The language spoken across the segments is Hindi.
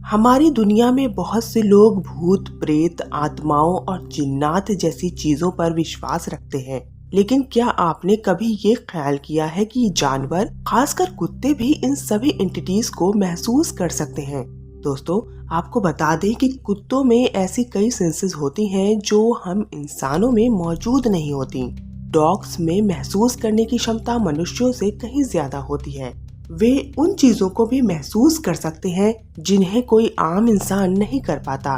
हमारी दुनिया में बहुत से लोग भूत प्रेत आत्माओं और जिन्नात जैसी चीजों पर विश्वास रखते हैं। लेकिन क्या आपने कभी ये ख्याल किया है कि जानवर, खासकर कुत्ते भी इन सभी एंटिटीज को महसूस कर सकते हैं? दोस्तों, आपको बता दें कि कुत्तों में ऐसी कई सेंसेस होती हैं जो हम इंसानों में मौजूद नहीं होती। डॉग्स में महसूस करने की क्षमता मनुष्यों से कहीं ज्यादा होती है। वे उन चीजों को भी महसूस कर सकते हैं जिन्हें कोई आम इंसान नहीं कर पाता।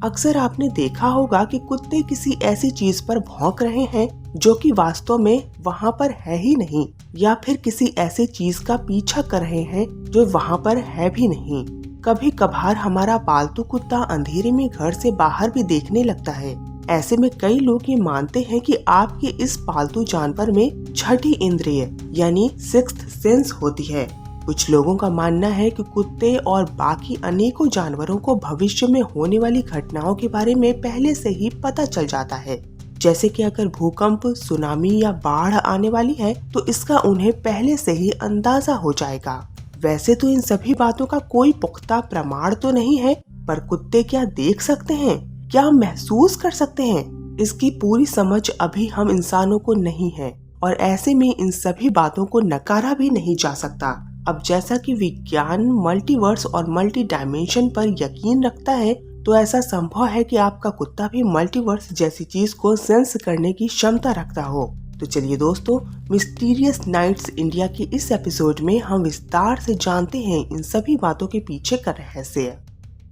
अक्सर आपने देखा होगा कि कुत्ते किसी ऐसी चीज पर भौंक रहे हैं जो कि वास्तव में वहाँ पर है ही नहीं, या फिर किसी ऐसी चीज का पीछा कर रहे हैं जो वहाँ पर है भी नहीं। कभी कभार हमारा पालतू कुत्ता अंधेरे में घर से बाहर भी देखने लगता है। ऐसे में कई लोग ये मानते हैं कि आपके इस पालतू जानवर में छठी इंद्रिय यानी सिक्स्थ सेंस होती है। कुछ लोगों का मानना है कि कुत्ते और बाकी अनेकों जानवरों को भविष्य में होने वाली घटनाओं के बारे में पहले से ही पता चल जाता है। जैसे कि अगर भूकंप, सुनामी या बाढ़ आने वाली है तो इसका उन्हें पहले से ही अंदाजा हो जाएगा। वैसे तो इन सभी बातों का कोई पुख्ता प्रमाण तो नहीं है, पर कुत्ते क्या देख सकते हैं, क्या महसूस कर सकते हैं, इसकी पूरी समझ अभी हम इंसानों को नहीं है, और ऐसे में इन सभी बातों को नकारा भी नहीं जा सकता। अब जैसा कि विज्ञान मल्टीवर्स और मल्टी डायमेंशन पर यकीन रखता है, तो ऐसा संभव है कि आपका कुत्ता भी मल्टीवर्स जैसी चीज को सेंस करने की क्षमता रखता हो। तो चलिए दोस्तों, मिस्टीरियस नाइट्स इंडिया के इस एपिसोड में हम विस्तार से जानते हैं इन सभी बातों के पीछे का रहस्य।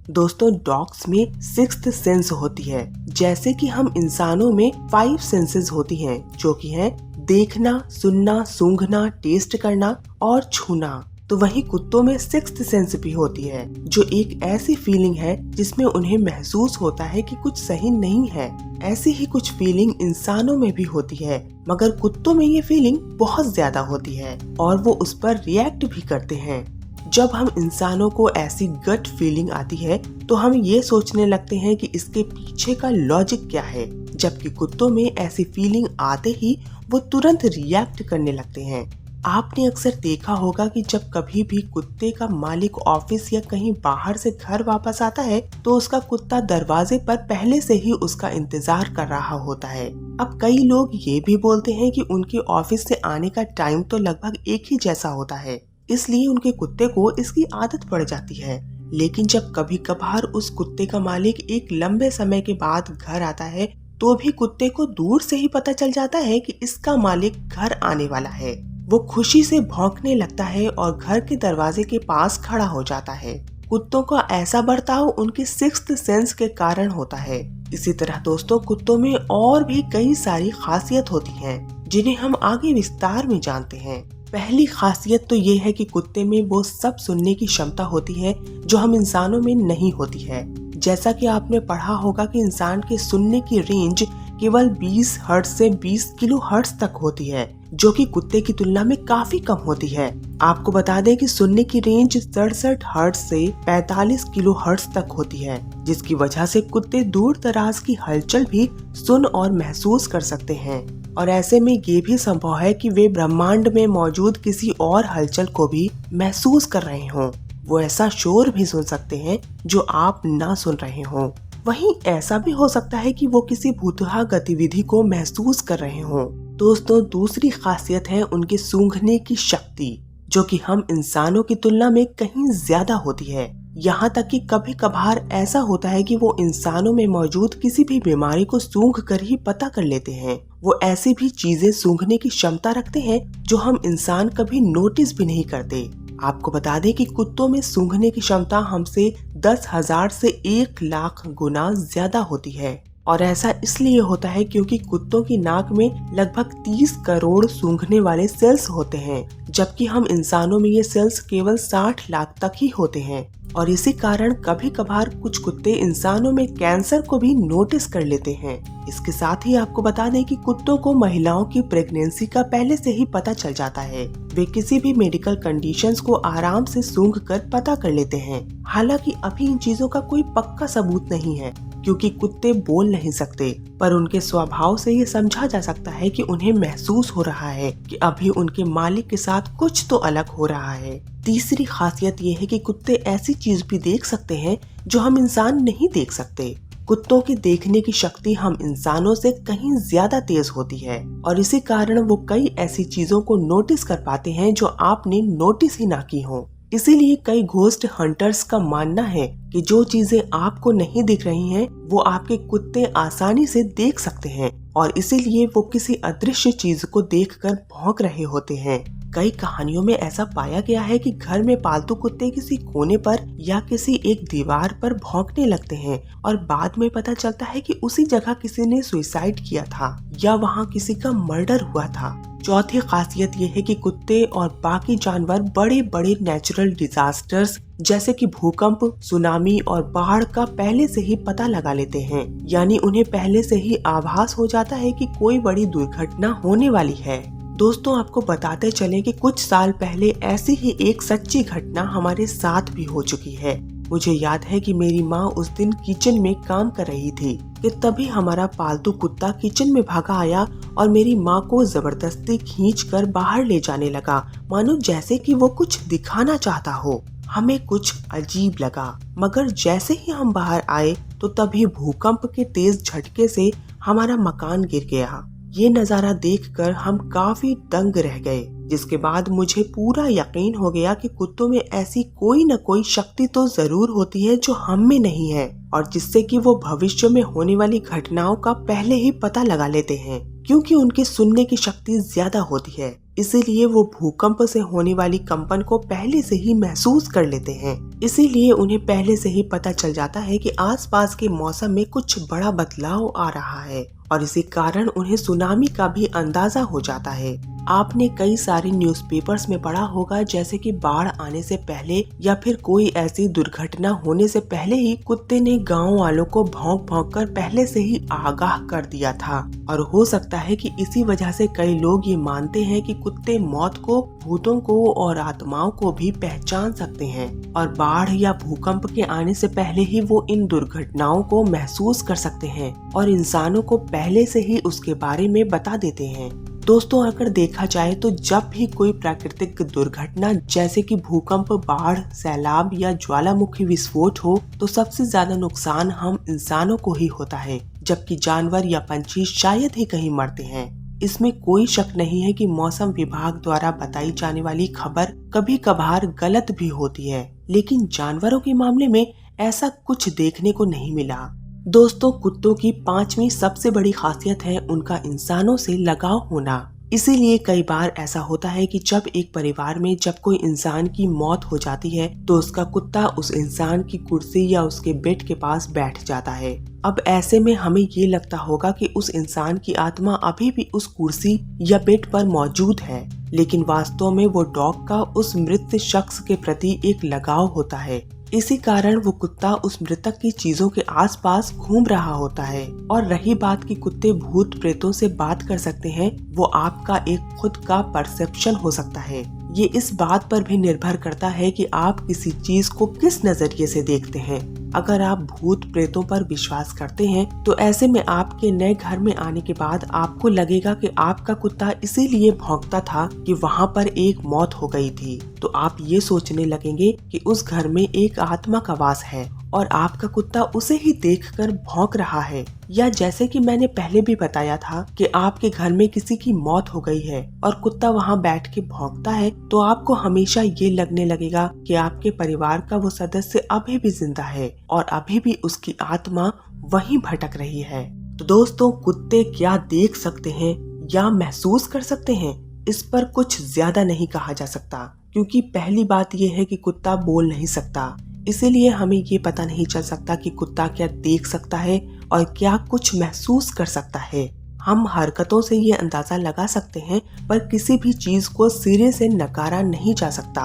दोस्तों, डॉग्स में सिक्स्थ सेंस होती है, जैसे कि हम इंसानों में 5 सेंसेस होती हैं, जो कि हैं देखना, सुनना, सूंघना, टेस्ट करना और छूना। तो वहीं कुत्तों में सिक्स्थ सेंस भी होती है, जो एक ऐसी फीलिंग है जिसमें उन्हें महसूस होता है कि कुछ सही नहीं है। ऐसी ही कुछ फीलिंग इंसानों में भी होती है, मगर कुत्तों में ये फीलिंग बहुत ज्यादा होती है और वो उस पर रिएक्ट भी करते हैं। जब हम इंसानों को ऐसी गट फीलिंग आती है तो हम ये सोचने लगते हैं कि इसके पीछे का लॉजिक क्या है, जबकि कुत्तों में ऐसी फीलिंग आते ही वो तुरंत रिएक्ट करने लगते हैं। आपने अक्सर देखा होगा कि जब कभी भी कुत्ते का मालिक ऑफिस या कहीं बाहर से घर वापस आता है तो उसका कुत्ता दरवाजे पर पहले से ही उसका इंतजार कर रहा होता है। अब कई लोग ये भी बोलते हैं कि उनके ऑफिस से आने का टाइम तो लगभग एक ही जैसा होता है, इसलिए उनके कुत्ते को इसकी आदत पड़ जाती है। लेकिन जब कभी कभार उस कुत्ते का मालिक एक लंबे समय के बाद घर आता है तो भी कुत्ते को दूर से ही पता चल जाता है कि इसका मालिक घर आने वाला है। वो खुशी से भौंकने लगता है और घर के दरवाजे के पास खड़ा हो जाता है। कुत्तों का ऐसा बर्ताव उनके सिक्स्थ सेंस के कारण होता है। इसी तरह दोस्तों, कुत्तों में और भी कई सारी खासियत होती हैं, जिन्हें हम आगे विस्तार में जानते हैं। पहली खासियत तो ये है कि कुत्ते में वो सब सुनने की क्षमता होती है जो हम इंसानों में नहीं होती है। जैसा कि आपने पढ़ा होगा कि इंसान के सुनने की रेंज केवल 20 हर्ट्ज से 20 किलो हर्ट्ज तक होती है, जो कि कुत्ते की तुलना में काफी कम होती है। आपको बता दें कि सुनने की रेंज 67 हर्ट्ज से 45 किलो हर्ट्ज तक होती है, जिसकी वजह से कुत्ते दूर दराज की हलचल भी सुन और महसूस कर सकते हैं। और ऐसे में ये भी संभव है कि वे ब्रह्मांड में मौजूद किसी और हलचल को भी महसूस कर रहे हों। वो ऐसा शोर भी सुन सकते हैं जो आप ना सुन रहे हों। वहीं ऐसा भी हो सकता है कि वो किसी भूतहा गतिविधि को महसूस कर रहे हों। दोस्तों, दूसरी खासियत है उनकी सूंघने की शक्ति, जो कि हम इंसानों की तुलना में कहीं ज्यादा होती है। यहाँ तक कि कभी कभार ऐसा होता है कि वो इंसानों में मौजूद किसी भी बीमारी को सूंघ कर ही पता कर लेते हैं। वो ऐसी भी चीजें सूंघने की क्षमता रखते हैं जो हम इंसान कभी नोटिस भी नहीं करते। आपको बता दें कि कुत्तों में सूंघने की क्षमता हमसे 10,000 से 1,00,000 गुना ज्यादा होती है, और ऐसा इसलिए होता है क्योंकि कुत्तों की नाक में लगभग 30 करोड़ सूंघने वाले सेल्स होते हैं, जबकि हम इंसानों में ये सेल्स केवल 60 लाख तक ही होते हैं। और इसी कारण कभी कभार कुछ कुत्ते इंसानों में कैंसर को भी नोटिस कर लेते हैं। इसके साथ ही आपको बता दें कि कुत्तों को महिलाओं की प्रेगनेंसी का पहले से ही पता चल जाता है। वे किसी भी मेडिकल कंडीशंस को आराम से सूंघ कर पता कर लेते हैं। हालांकि अभी इन चीजों का कोई पक्का सबूत नहीं है, क्योंकि कुत्ते बोल नहीं सकते, पर उनके स्वभाव से ये समझा जा सकता है कि उन्हें महसूस हो रहा है कि अभी उनके मालिक के साथ कुछ तो अलग हो रहा है। तीसरी खासियत ये है कि कुत्ते ऐसी चीज भी देख सकते हैं जो हम इंसान नहीं देख सकते। कुत्तों की देखने की शक्ति हम इंसानों से कहीं ज्यादा तेज होती है और इसी कारण वो कई ऐसी चीजों को नोटिस कर पाते हैं जो आपने नोटिस ही ना की हो। इसीलिए कई घोस्ट हंटर्स का मानना है कि जो चीजें आपको नहीं दिख रही हैं, वो आपके कुत्ते आसानी से देख सकते हैं और इसीलिए वो किसी अदृश्य चीज को देखकर भौंक रहे होते हैं। कई कहानियों में ऐसा पाया गया है कि घर में पालतू कुत्ते किसी कोने पर या किसी एक दीवार पर भौंकने लगते हैं और बाद में पता चलता है कि उसी जगह किसी ने सुसाइड किया था या वहाँ किसी का मर्डर हुआ था। चौथी खासियत ये है कि कुत्ते और बाकी जानवर बड़े बड़े नेचुरल डिजास्टर्स जैसे कि भूकंप, सुनामी और बाढ़ का पहले से ही पता लगा लेते हैं, यानी उन्हें पहले से ही आभास हो जाता है कि कोई बड़ी दुर्घटना होने वाली है। दोस्तों, आपको बताते चलें कि कुछ साल पहले ऐसी ही एक सच्ची घटना हमारे साथ भी हो चुकी है। मुझे याद है कि मेरी माँ उस दिन किचन में काम कर रही थी कि तभी हमारा पालतू कुत्ता किचन में भागा आया और मेरी माँ को जबरदस्ती खींचकर बाहर ले जाने लगा, मानो जैसे कि वो कुछ दिखाना चाहता हो। हमें कुछ अजीब लगा, मगर जैसे ही हम बाहर आए तो तभी भूकंप के तेज झटके से हमारा मकान गिर गया। ये नज़ारा देखकर हम काफी दंग रह गए, जिसके बाद मुझे पूरा यकीन हो गया कि कुत्तों में ऐसी कोई न कोई शक्ति तो जरूर होती है जो हम में नहीं है और जिससे कि वो भविष्य में होने वाली घटनाओं का पहले ही पता लगा लेते हैं, क्योंकि उनकी सुनने की शक्ति ज्यादा होती है। इसीलिए वो भूकंप से होने वाली कंपन को पहले से ही महसूस कर लेते हैं। इसीलिए उन्हें पहले से ही पता चल जाता है कि आसपास के मौसम में कुछ बड़ा बदलाव आ रहा है और इसी कारण उन्हें सुनामी का भी अंदाजा हो जाता है। आपने कई सारे न्यूज़पेपर्स में पढ़ा होगा, जैसे कि बाढ़ आने से पहले या फिर कोई ऐसी दुर्घटना होने से पहले ही कुत्ते ने गांव वालों को भौंक भौंक कर पहले से ही आगाह कर दिया था। और हो सकता है कि इसी वजह से कई लोग ये मानते हैं कि कुत्ते मौत को, भूतों को और आत्माओं को भी पहचान सकते हैं और बाढ़ या भूकंप के आने से पहले ही वो इन दुर्घटनाओं को महसूस कर सकते हैं और इंसानों को पहले से ही उसके बारे में बता देते हैं। दोस्तों, अगर देखा जाए तो जब भी कोई प्राकृतिक दुर्घटना जैसे कि भूकंप, बाढ़, सैलाब या ज्वालामुखी विस्फोट हो तो सबसे ज्यादा नुकसान हम इंसानों को ही होता है, जबकि जानवर या पंछी शायद ही कहीं मरते हैं। इसमें कोई शक नहीं है कि मौसम विभाग द्वारा बताई जाने वाली खबर कभी कभार गलत भी होती है, लेकिन जानवरों के मामले में ऐसा कुछ देखने को नहीं मिला। दोस्तों, कुत्तों की पांचवी सबसे बड़ी खासियत है उनका इंसानों से लगाव होना। इसीलिए कई बार ऐसा होता है कि जब एक परिवार में जब कोई इंसान की मौत हो जाती है तो उसका कुत्ता उस इंसान की कुर्सी या उसके बेड के पास बैठ जाता है। अब ऐसे में हमें ये लगता होगा कि उस इंसान की आत्मा अभी भी उस कुर्सी या बेड पर मौजूद है, लेकिन वास्तव में वो डॉग का उस मृत शख्स के प्रति एक लगाव होता है। इसी कारण वो कुत्ता उस मृतक की चीजों के आसपास घूम रहा होता है। और रही बात कि कुत्ते भूत प्रेतों से बात कर सकते हैं, वो आपका एक खुद का परसेप्शन हो सकता है। ये इस बात पर भी निर्भर करता है कि आप किसी चीज को किस नजरिए से देखते हैं। अगर आप भूत प्रेतों पर विश्वास करते हैं तो ऐसे में आपके नए घर में आने के बाद आपको लगेगा कि आपका कुत्ता इसीलिए भौंकता था कि वहाँ पर एक मौत हो गई थी, तो आप ये सोचने लगेंगे कि उस घर में एक आत्मा का वास है और आपका कुत्ता उसे ही देखकर भौंक रहा है। या जैसे कि मैंने पहले भी बताया था कि आपके घर में किसी की मौत हो गई है और कुत्ता वहाँ बैठ के भौंकता है, तो आपको हमेशा ये लगने लगेगा कि आपके परिवार का वो सदस्य अभी भी जिंदा है और अभी भी उसकी आत्मा वहीं भटक रही है। तो दोस्तों, कुत्ते क्या देख सकते हैं या महसूस कर सकते हैं, इस पर कुछ ज्यादा नहीं कहा जा सकता, क्योंकि पहली बात यह है कि कुत्ता बोल नहीं सकता। इसीलिए हमें ये पता नहीं चल सकता कि कुत्ता क्या देख सकता है और क्या कुछ महसूस कर सकता है। हम हरकतों से ये अंदाजा लगा सकते हैं, पर किसी भी चीज को सिरे से नकारा नहीं जा सकता।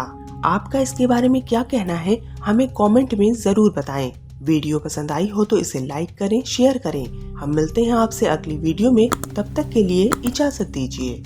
आपका इसके बारे में क्या कहना है, हमें कमेंट में जरूर बताएं। वीडियो पसंद आई हो तो इसे लाइक करें, शेयर करें। हम मिलते हैं आपसे अगली वीडियो में, तब तक के लिए इजाजत दीजिए।